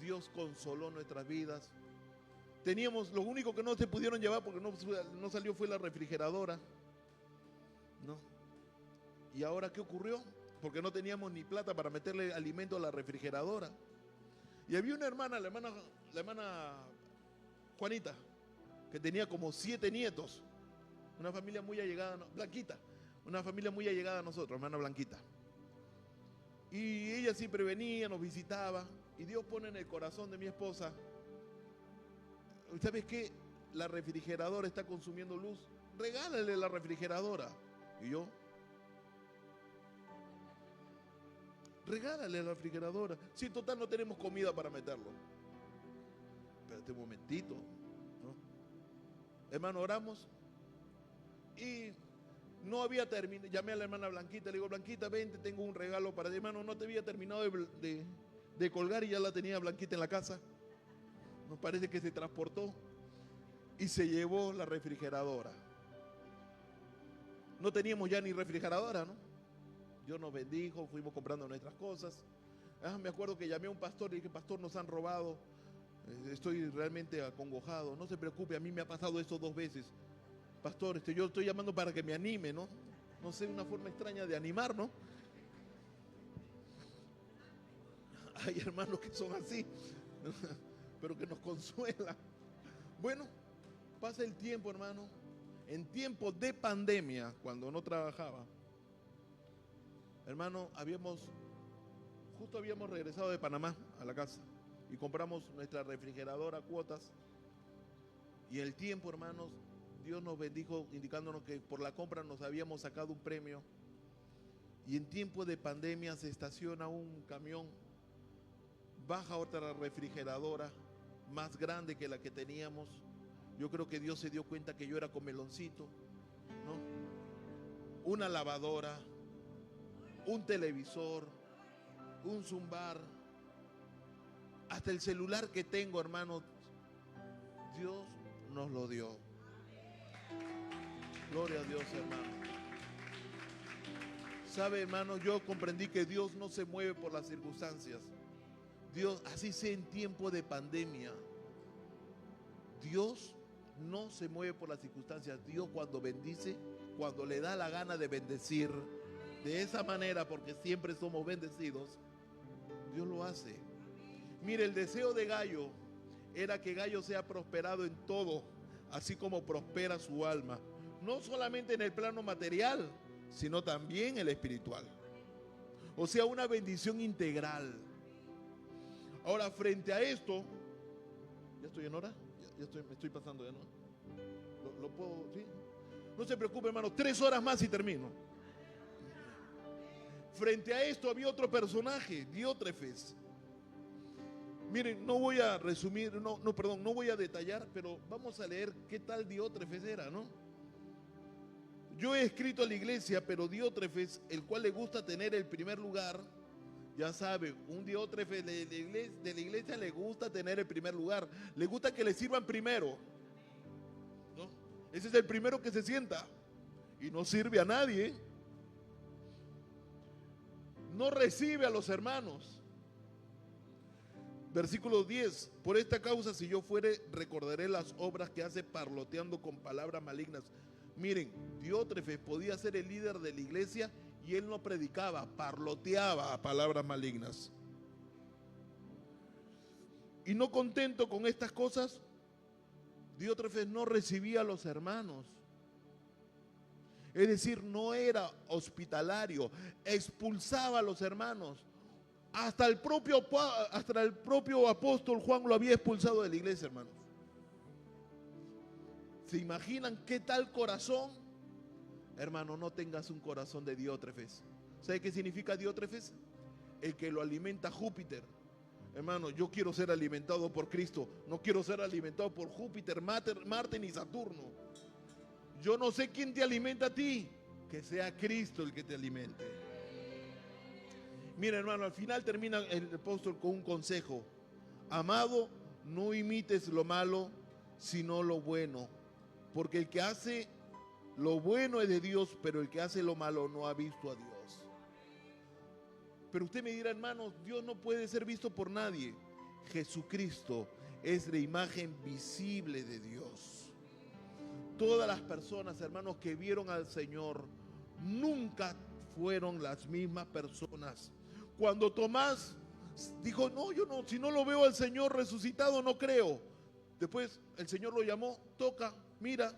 Dios consoló nuestras vidas. Teníamos, lo único que no se pudieron llevar porque no salió fue la refrigeradora, ¿no? ¿Y ahora qué ocurrió? Porque no teníamos ni plata para meterle alimento a la refrigeradora. Y había una hermana, la hermana Juanita, que tenía como 7 nietos. Una familia muy allegada, Blanquita, una familia muy allegada a nosotros, hermana Blanquita. Y ella siempre venía, nos visitaba. Y Dios pone en el corazón de mi esposa, ¿sabes qué? La refrigeradora está consumiendo luz, regálale la refrigeradora. Y yo, regálale la refrigeradora. Si total no tenemos comida para meterlo. Espérate un momentito, ¿no? Hermano, oramos y no había terminado. Llamé a la hermana Blanquita, le digo, Blanquita, vente, tengo un regalo para ti. Hermano, no te había terminado de colgar y ya la tenía Blanquita en la casa. Nos parece que se transportó y se llevó la refrigeradora. No teníamos ya ni refrigeradora, ¿no? Dios nos bendijo, fuimos comprando nuestras cosas. Me acuerdo que llamé a un pastor y dije, pastor, nos han robado. Estoy realmente acongojado. No se preocupe, a mí me ha pasado eso 2 veces. Pastor, yo estoy llamando para que me anime, ¿no? No sé, una forma extraña de animar, ¿no? Hay hermanos que son así, pero que nos consuelan. Bueno, pasa el tiempo, hermano. En tiempos de pandemia, cuando no trabajaba, hermano, justo habíamos regresado de Panamá a la casa y compramos nuestra refrigeradora a cuotas. Y el tiempo, hermanos, Dios nos bendijo indicándonos que por la compra nos habíamos sacado un premio. Y en tiempo de pandemia se estaciona un camión, baja otra refrigeradora más grande que la que teníamos. Yo creo que Dios se dio cuenta que yo era comeloncito, ¿no? Una lavadora, un televisor, un zumbar, hasta el celular que tengo, hermano, Dios nos lo dio. Gloria a Dios, hermano. Sabe, hermano, yo comprendí que Dios no se mueve por las circunstancias. Dios, así sea en tiempo de pandemia, Dios no se mueve por las circunstancias. Dios cuando bendice, cuando le da la gana de bendecir de esa manera, porque siempre somos bendecidos, Dios lo hace. Mire, el deseo de Gallo era que Gallo sea prosperado en todo, así como prospera su alma, no solamente en el plano material, sino también el espiritual. O sea, una bendición integral. Ahora, frente a esto, ¿ya estoy en hora? Me estoy pasando ya, ¿no? ¿Lo puedo? ¿Sí? No se preocupe, hermano, 3 horas más y termino. Frente a esto había otro personaje, Diótrefes. Miren, no voy a resumir, no voy a detallar, pero vamos a leer qué tal Diótrefes era, ¿no? Yo he escrito a la iglesia, pero Diótrefes, el cual le gusta tener el primer lugar, ya sabe, un Diótrefes de la iglesia le gusta tener el primer lugar, le gusta que le sirvan primero, ¿no? Ese es el primero que se sienta y no sirve a nadie. No recibe a los hermanos. Versículo 10, por esta causa si yo fuere, recordaré las obras que hace parloteando con palabras malignas. Miren, Diótrefes podía ser el líder de la iglesia y él no predicaba, parloteaba a palabras malignas. Y no contento con estas cosas, Diótrefes no recibía a los hermanos. Es decir, no era hospitalario, expulsaba a los hermanos. hasta el propio apóstol Juan lo había expulsado de la iglesia, hermanos. ¿Se imaginan qué tal corazón? Hermano, no tengas un corazón de Diótrefes. ¿Sabe qué significa Diótrefes? El que lo alimenta Júpiter. Hermano, yo quiero ser alimentado por Cristo. No quiero ser alimentado por Júpiter, Marte ni Saturno. Yo no sé quién te alimenta a ti. Que sea Cristo el que te alimente. Mira, hermano, al final termina el apóstol con un consejo. Amado, no imites lo malo, sino lo bueno. Porque el que hace lo bueno es de Dios, pero el que hace lo malo no ha visto a Dios. Pero usted me dirá, hermano, Dios no puede ser visto por nadie. Jesucristo es la imagen visible de Dios. Todas las personas, hermanos, que vieron al Señor nunca fueron las mismas personas. Cuando Tomás dijo, no, yo no, si no lo veo al Señor resucitado, no creo. Después el Señor lo llamó, toca, mira,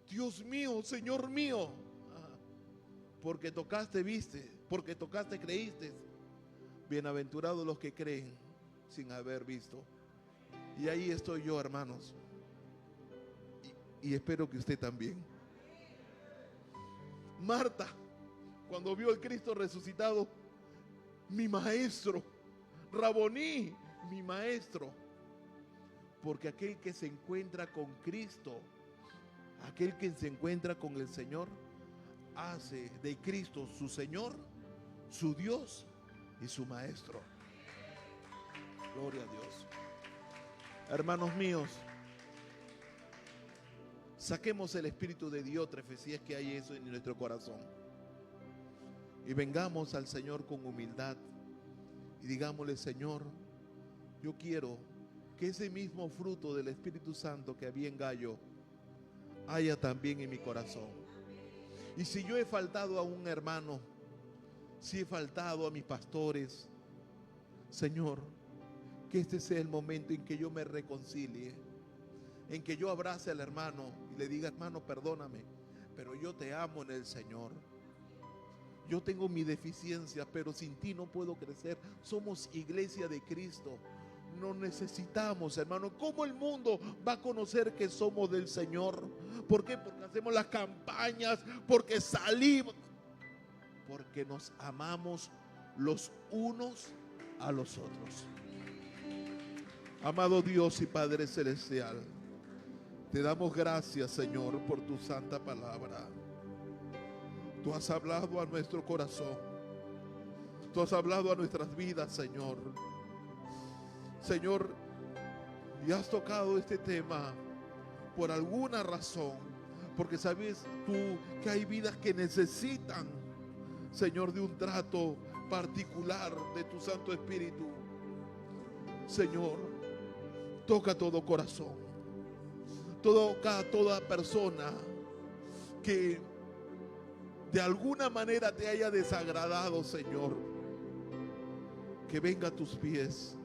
Dios mío, Señor mío. Porque tocaste, viste, porque tocaste, creíste. Bienaventurados los que creen sin haber visto. Y ahí estoy yo, hermanos. Y espero que usted también. Marta, cuando vio al Cristo resucitado, mi maestro, Raboní, mi maestro. Porque aquel que se encuentra con Cristo, aquel que se encuentra con el Señor, hace de Cristo su Señor, su Dios y su maestro. Gloria a Dios. Hermanos míos, saquemos el espíritu de Diótrefes, si es que hay eso en nuestro corazón, y vengamos al Señor con humildad y digámosle: Señor, yo quiero que ese mismo fruto del Espíritu Santo que había en Gallo haya también en mi corazón. Y si yo he faltado a un hermano, si he faltado a mis pastores, Señor, que este sea el momento en que yo me reconcilie, en que yo abrace al hermano y le diga: hermano, perdóname, pero yo te amo en el Señor. Yo tengo mi deficiencia, pero sin ti no puedo crecer. Somos iglesia de Cristo. No necesitamos, hermano. ¿Cómo el mundo va a conocer que somos del Señor? ¿Por qué? Porque hacemos las campañas, porque salimos, porque nos amamos los unos a los otros. Amado Dios y Padre Celestial, te damos gracias, Señor, por tu santa palabra. Tú has hablado a nuestro corazón. Tú has hablado a nuestras vidas, Señor. Señor, y has tocado este tema por alguna razón, porque sabes tú que hay vidas que necesitan, Señor, de un trato particular de tu Santo Espíritu. Señor, toca todo corazón, toca a toda persona que de alguna manera te haya desagradado, Señor, que venga a tus pies,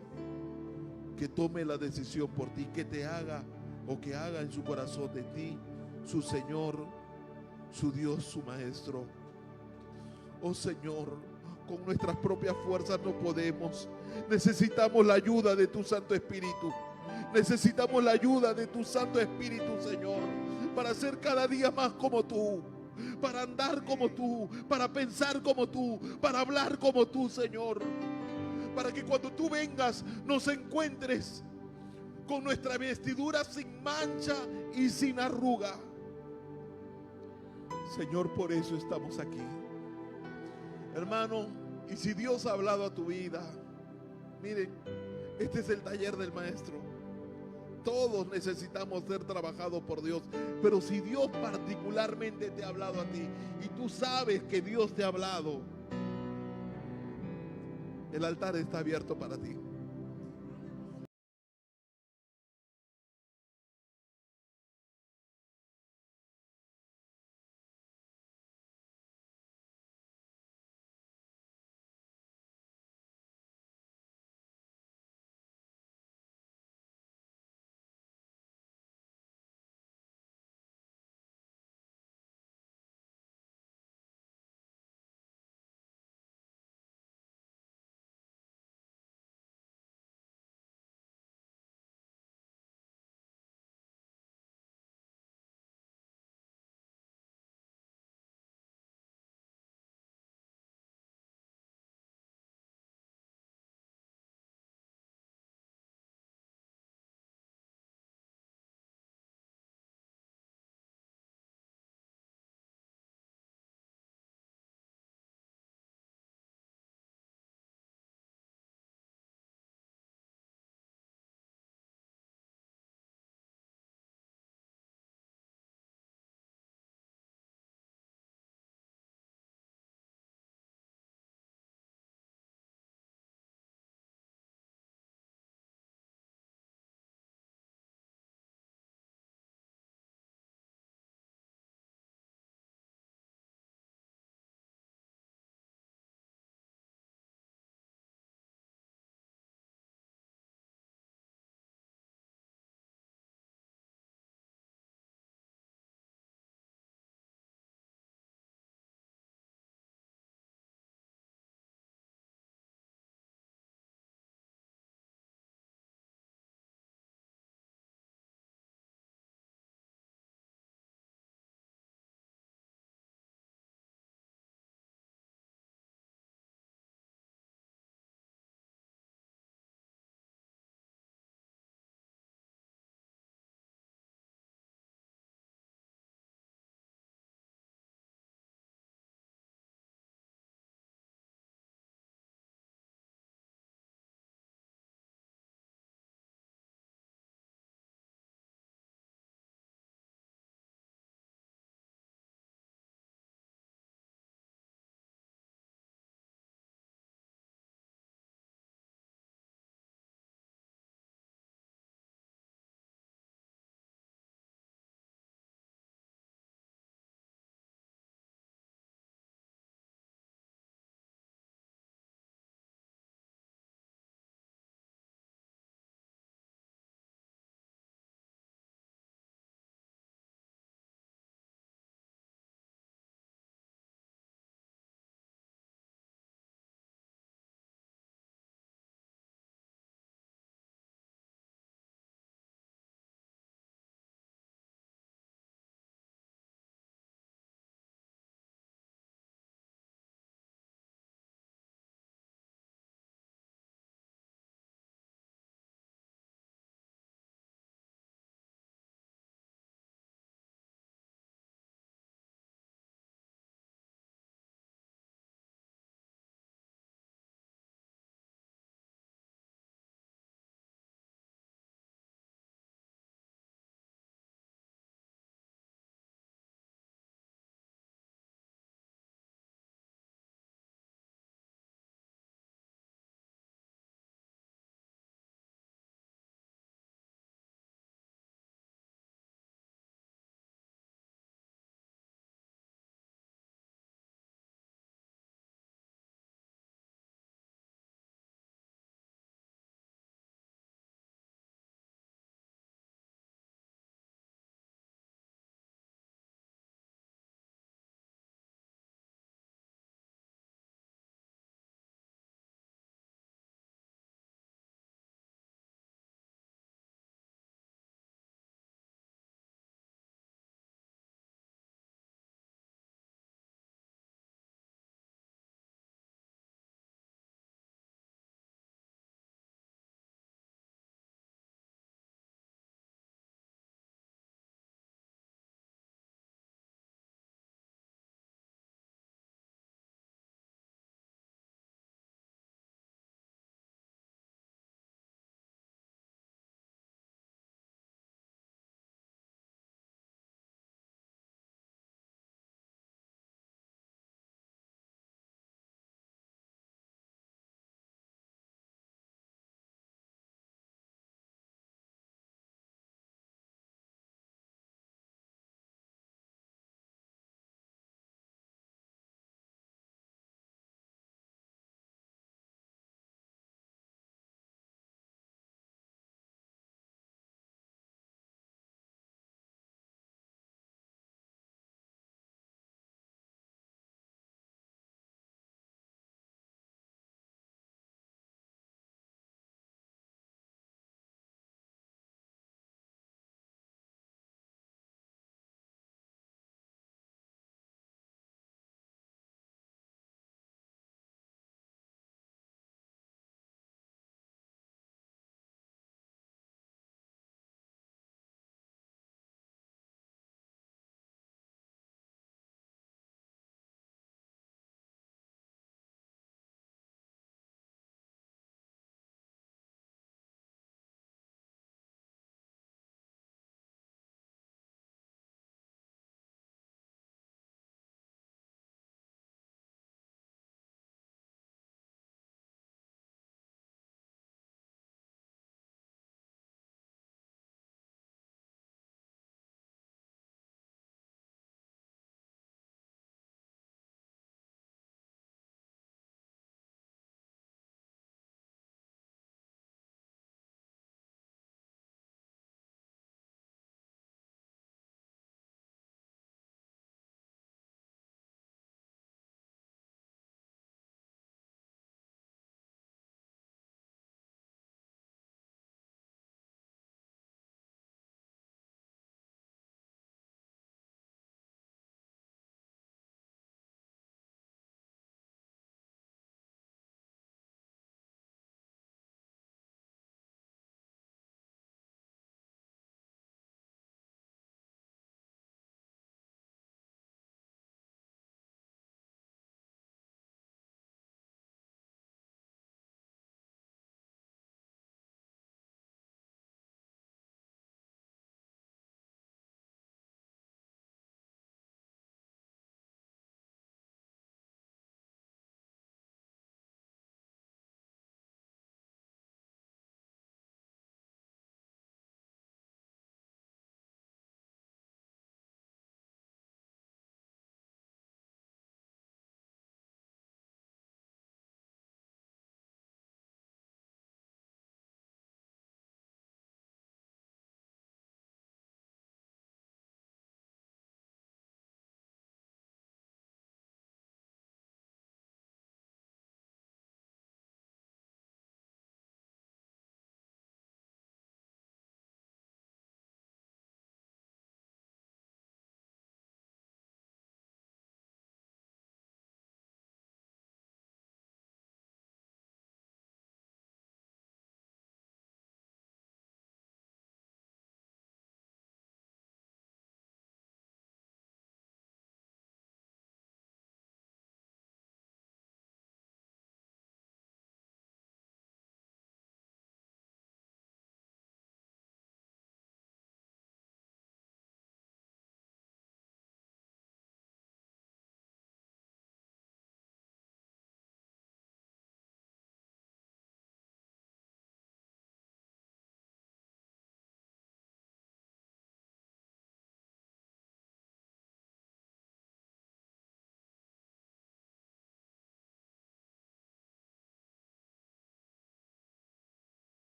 que tome la decisión por ti, que te haga o que haga en su corazón de ti su Señor, su Dios, su Maestro. Oh Señor, con nuestras propias fuerzas no podemos. Necesitamos la ayuda de tu Santo Espíritu. Necesitamos la ayuda de tu Santo Espíritu, Señor, para ser cada día más como tú, para andar como tú, para pensar como tú, para hablar como tú, Señor. Para que cuando tú vengas nos encuentres con nuestra vestidura sin mancha y sin arruga. Señor, por eso estamos aquí. Hermano, y si Dios ha hablado a tu vida, miren, este es el taller del maestro. Todos necesitamos ser trabajados por Dios, pero si Dios particularmente te ha hablado a ti y tú sabes que Dios te ha hablado, el altar está abierto para ti.